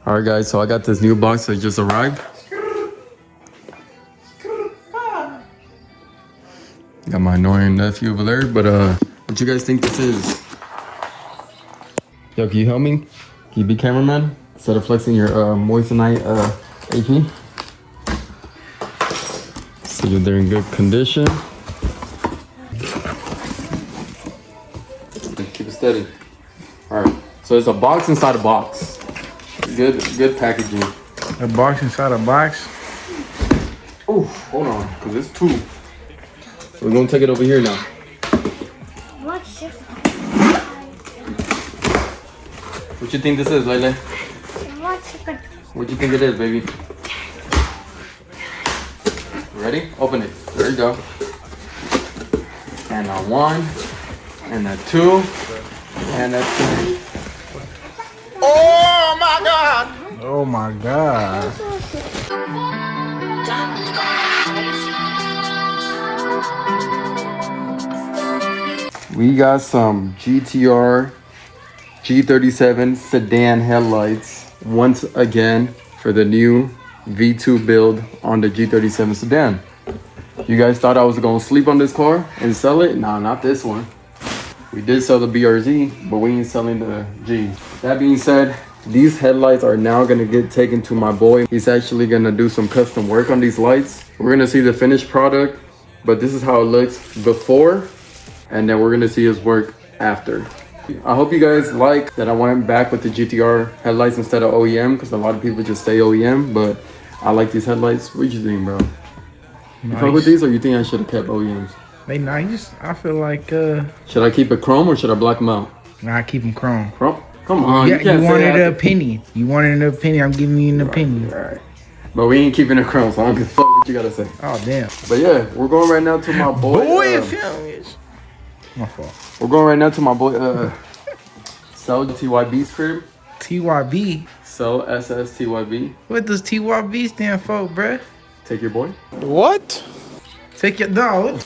All right, guys, so I got this new box that just arrived. Got my annoying nephew over there, but what you guys think this is? Yo, can you help me? Can you be cameraman? Instead of flexing your moissanite AP. See if they're in good condition. Keep it steady. All right, so it's a box inside a box. Good packaging. A box inside a box? Oh, hold on, because it's two. So we're gonna take it over here now. What you think this is, Lele? What you think it is, baby? Ready? Open it. There you go. And a 1, and a 2, and a 3. Oh my god! Oh my god. We got some GTR G37 sedan headlights once again for the new V2 build on the G37 sedan. You guys thought I was gonna sleep on this car and sell it? Nah, not this one. We did sell the BRZ, but we ain't selling the G. That being said, these headlights are now gonna get taken to my boy. He's actually gonna do some custom work on these lights. We're gonna see the finished product, but this is how it looks before, and then we're gonna see his work after. I hope you guys like that I went back with the GTR headlights instead of OEM, because a lot of people just say OEM, but I like these headlights. What you think, bro? You fuck with these, or you think I should have kept OEMs? They nice. I feel like Should I keep it chrome or should I black them out? nah, I keep them chrome. Chrome? Come on, Yeah, you can't you say wanted that. an opinion. You wanted an opinion. I'm giving you an opinion. All right. But we ain't keeping it chrome, so I don't give a fuck what you gotta say. Oh damn. But yeah, we're going right now to my boy. My fault. We're going right now to my boy, Sell TYB's crib. TYB. Sell SSTYB. What does TYB stand for, bruh? Take your boy. What? Take your dog.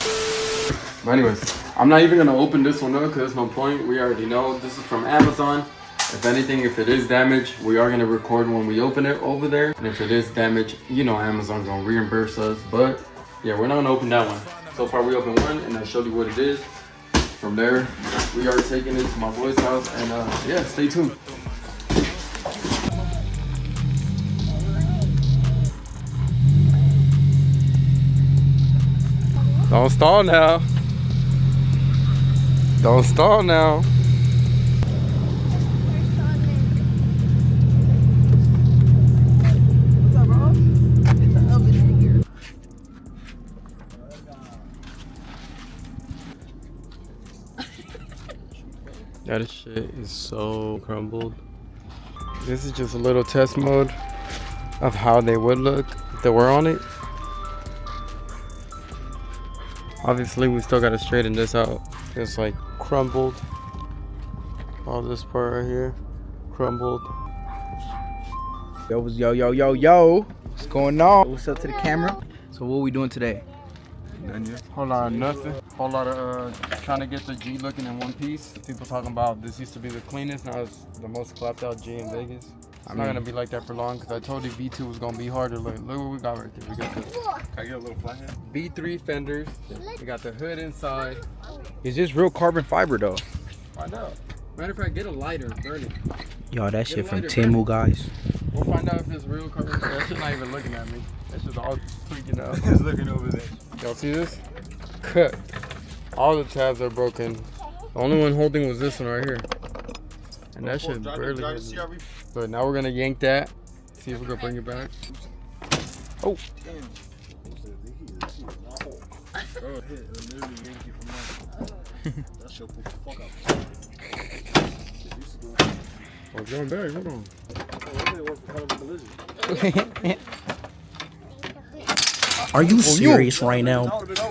But anyways, I'm not even gonna open this one up because there's no point. We already know this is from Amazon. If anything, if it is damaged, we are gonna record when we open it over there. And if it is damaged, you know Amazon's gonna reimburse us. But yeah, we're not gonna open that one. So far we opened one and I showed you what it is. From there, we are taking it to my boy's house and yeah, stay tuned. Don't stall now. Don't stall now. That shit is so crumbled. This is just a little test mode of how they would look if they were on it. Obviously, we still gotta straighten this out. It's like crumbled. All this part right here, crumbled. Yo, what's going on? What's up to the camera? So what we doing today? Whole lot of nothing. Whole lot of trying to get the G looking in one piece. People talking about this used to be the cleanest, now it's the most clapped out G in Vegas. It's not gonna be like that for long because I told you V2 was gonna be harder. Look what we got right there. We got the Can I get a little flathead? V3 fenders. We got the hood inside. Is this real carbon fiber though? Find out. Matter of fact, get a lighter and burn it. Yo, that shit from lighter, Timu, guys. We'll find out if it's real carbon. That shit not even looking at me. That shit's all freaking out. He's looking over there. Y'all see this? Cut. All the tabs are broken. The only one holding was this one right here. And that shit barely hit me. But now we're gonna yank that. See if we can bring it back. Oh. Oh, it's going back. Hold on. Are you serious right now? 2, 3.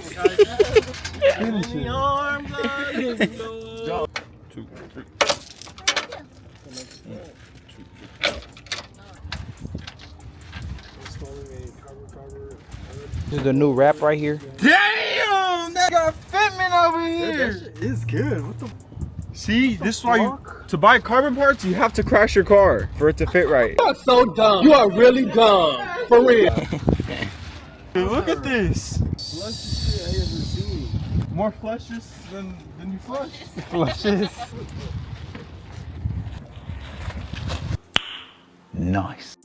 This is the new wrap right here. Damn! That got fitment over here! That shit is good. What the? See, this is why you To buy carbon parts, you have to crash your car for it to fit right. You are so dumb. You are really dumb. For real. Dude, look at this. More flushes than you flush. Flushes. Nice.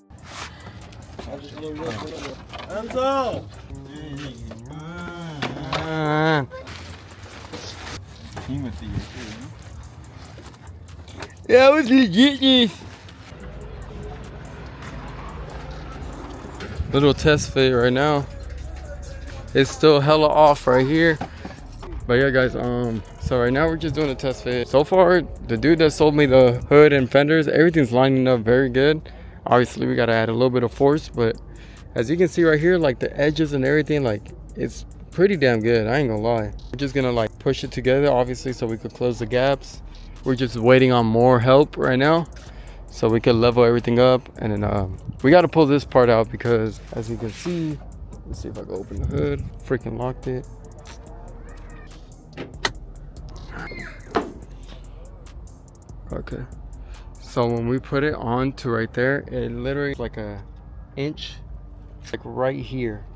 Enzo! That was legit. Little test fit right now. It's still hella off right here. But yeah guys, so right now we're just doing a test fit. So far, the dude that sold me the hood and fenders, everything's lining up very good. Obviously we gotta add a little bit of force, but as you can see right here, like the edges and everything, like it's pretty damn good, I ain't gonna lie. We're just gonna like push it together, obviously, so we could close the gaps. We're just waiting on more help right now so we can level everything up. And then we got to pull this part out because as you can see, let's see if I can open the hood. Freaking locked it. Okay, so when we put it on to right there, it literally is like a inch, like right here,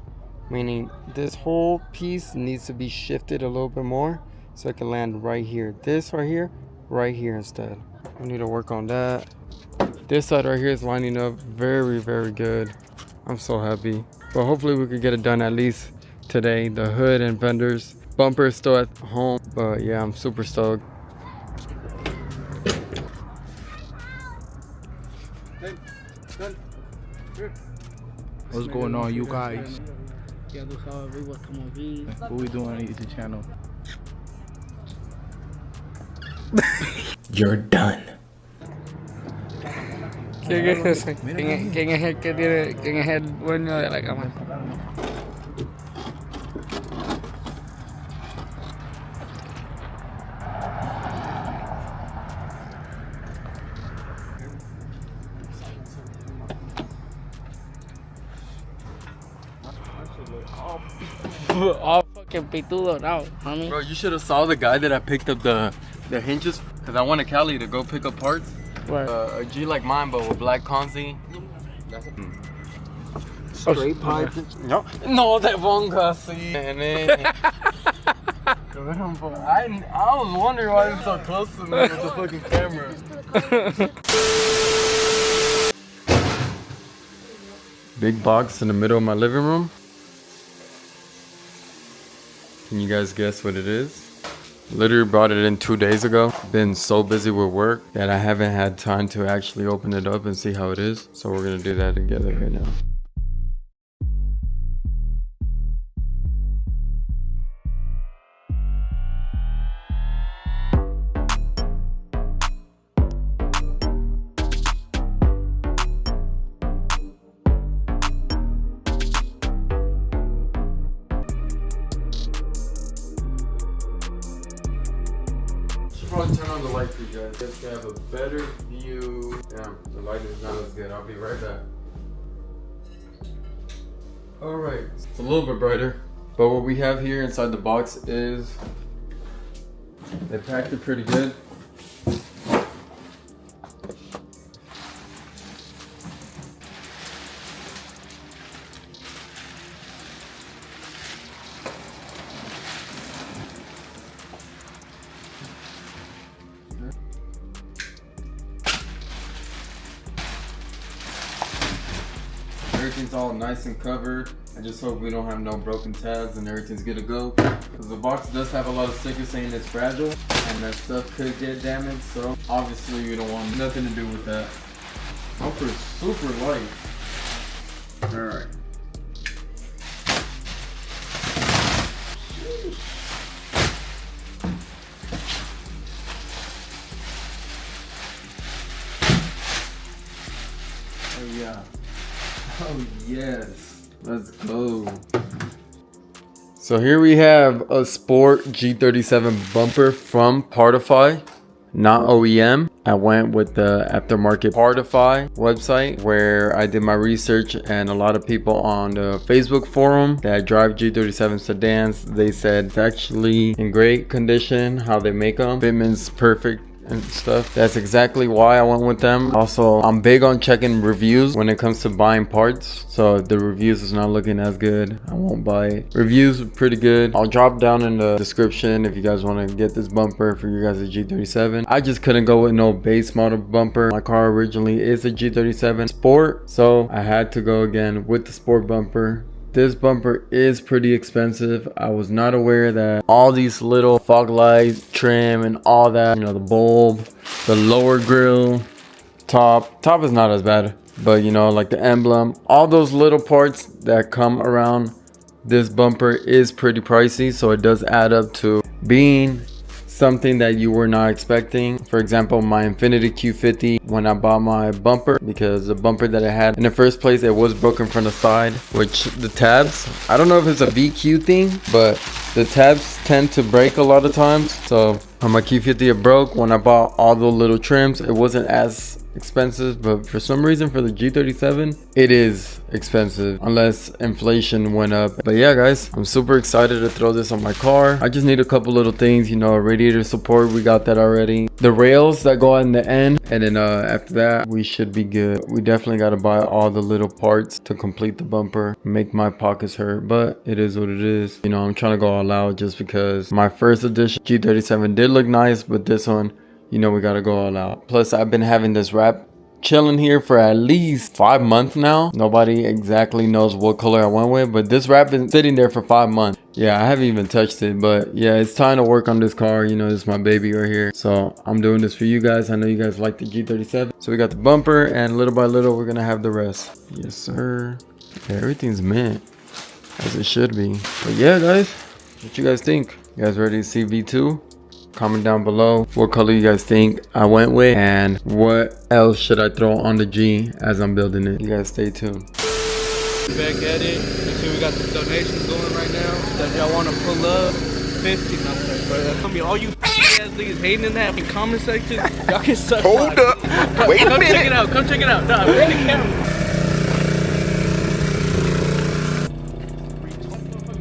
meaning this whole piece needs to be shifted a little bit more so it can land right here. This right here instead. We need to work on that. This side right here is lining up very, very good. I'm so happy. But hopefully we could get it done at least today. The hood and fenders. Bumper is still at home. But yeah, I'm super stoked. What's going on, you guys? What we doing on the YouTube channel? You're done. ¿Quién es ese? ¿Quién es el que tiene, quién es el dueño de la cámara? All fucking pitudo now, homie. Bro, you should have saw the guy that I picked up the hinges, because I went to Cali to go pick up parts. Where? A G like mine, but with black consi. Straight pipe. No, no te pongas así, nene. I was wondering why it's so close to me with the fucking camera. Big box in the middle of my living room. Can you guys guess what it is? Literally brought it in 2 days ago. Been so busy with work that I haven't had time to actually open it up and see how it is. So we're gonna do that together right now. Probably turn on the light for you guys just to have a better view. Damn, the light is not as good. I'll be right back. Alright, it's a little bit brighter, but what we have here inside the box is they packed it pretty good. Everything's all nice and covered. I just hope we don't have no broken tabs and everything's good to go. Because the box does have a lot of stickers saying it's fragile and that stuff could get damaged. So obviously we don't want nothing to do with that. Bumper's super light. Alright. Oh yeah. Oh yes, let's go. So here we have a Sport G37 bumper from Partify, not OEM. I went with the aftermarket Partify website where I did my research, and a lot of people on the Facebook forum that drive G37 sedans, they said it's actually in great condition, how they make them. Fitment's perfect. and stuff. That's exactly why I went with them. Also, I'm big on checking reviews when it comes to buying parts. So if the reviews is not looking as good, I won't buy it. Reviews are pretty good. I'll drop down in the description if you guys want to get this bumper for your guys' G37. I just couldn't go with no base model bumper. My car originally is a G37 Sport, so I had to go again with the Sport bumper. This bumper is pretty expensive. I was not aware that all these little fog light trim and all that, you know, the bulb, the lower grill, top is not as bad, but you know, like the emblem, all those little parts that come around this bumper is pretty pricey. So it does add up to being something that you were not expecting. For example, my Infiniti Q50, when I bought my bumper, because the bumper that I had in the first place, it was broken from the side, which the tabs, I don't know if it's a VQ thing, but the tabs tend to break a lot of times. So on my Q50 it broke. When I bought all the little trims, it wasn't as expensive, but for some reason for the G37 it is expensive unless inflation went up. But yeah guys, I'm super excited to throw this on my car. I just need a couple little things, you know, radiator support, we got that already, the rails that go in the end, and then after that we should be good. We definitely got to buy all the little parts to complete the bumper, make my pockets hurt, but it is what it is. You know, I'm trying to go all out just because my first edition G37 did look nice, but this one, you know, we gotta go all out. Plus, I've been having this wrap chilling here for at least 5 months now. Nobody exactly knows what color I went with, but this wrap been sitting there for 5 months. Yeah, I haven't even touched it, but yeah, it's time to work on this car. You know, this is my baby right here. So I'm doing this for you guys. I know you guys like the G37. So we got the bumper, and little by little, we're gonna have the rest. Yes, sir. Yeah, everything's mint, as it should be. But yeah, guys, what you guys think? You guys ready to see V2? Comment down below what color you guys think I went with, and what else should I throw on the G as I'm building it. You guys stay tuned. Back at it. You see we got the donations going right now that y'all want to pull up. 50. No, but that's gonna be all you ass niggas hating in that comment section. Y'all can suck. Hold up. Wait a minute. Come check it out. Come check it out. Nah, bring the camera.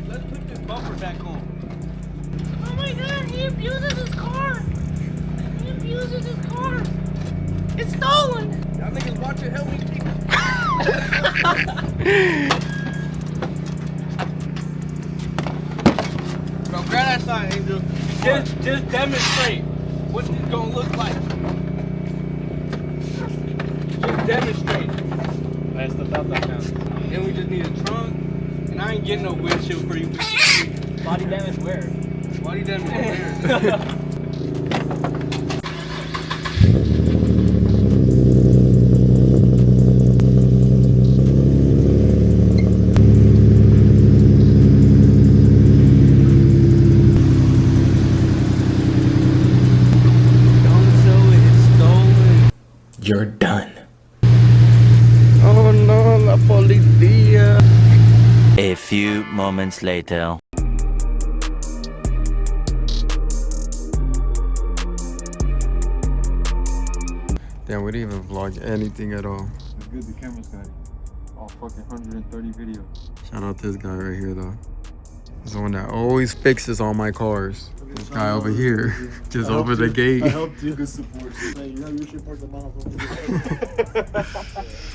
Let's put this bumper back on. Oh my god, he abuses his car. He abuses his car. It's stolen. Y'all niggas watch it. Help me take this. Bro, grab that side, Angel. Just demonstrate what this gonna look like. Just demonstrate. That's the thought that counts. Then we just need a trunk, and I ain't getting no windshield for you. Body damage where? Body damage where? You're done. Oh no, la policía. A few moments later. Damn, we didn't even vlog anything at all. It's good the camera's got it. All fucking 130 videos. Shout out this guy right here though. He's the one that always fixes all my cars. This guy over here, just over the gate. I helped you. Good support. Hey, you have your shit parked at my house.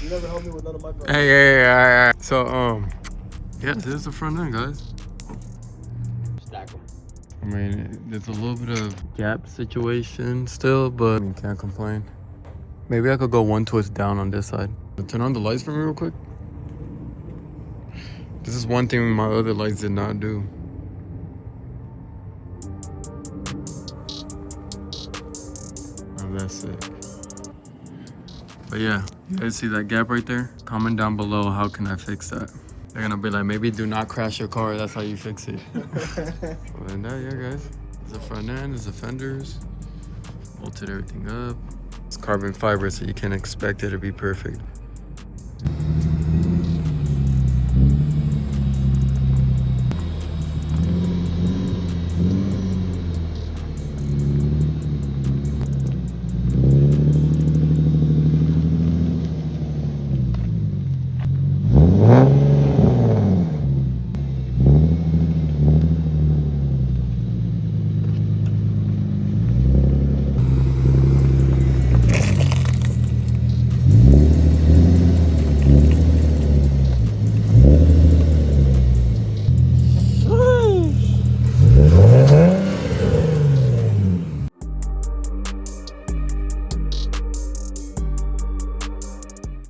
You never helped me with none of my problems. Hey. So, yeah, this is the front end, guys. Stack them. I mean, there's a little bit of gap situation still, but I can't complain. Maybe I could go one twist down on this side. Turn on the lights for me real quick. This is one thing my other lights did not do. Oh, that's sick. But yeah, you guys see that gap right there? Comment down below, how can I fix that? They're gonna be like, maybe do not crash your car, that's how you fix it. Other than that, yeah guys, there's the front end, there's the fenders, bolted everything up. It's carbon fiber, so you can't expect it to be perfect.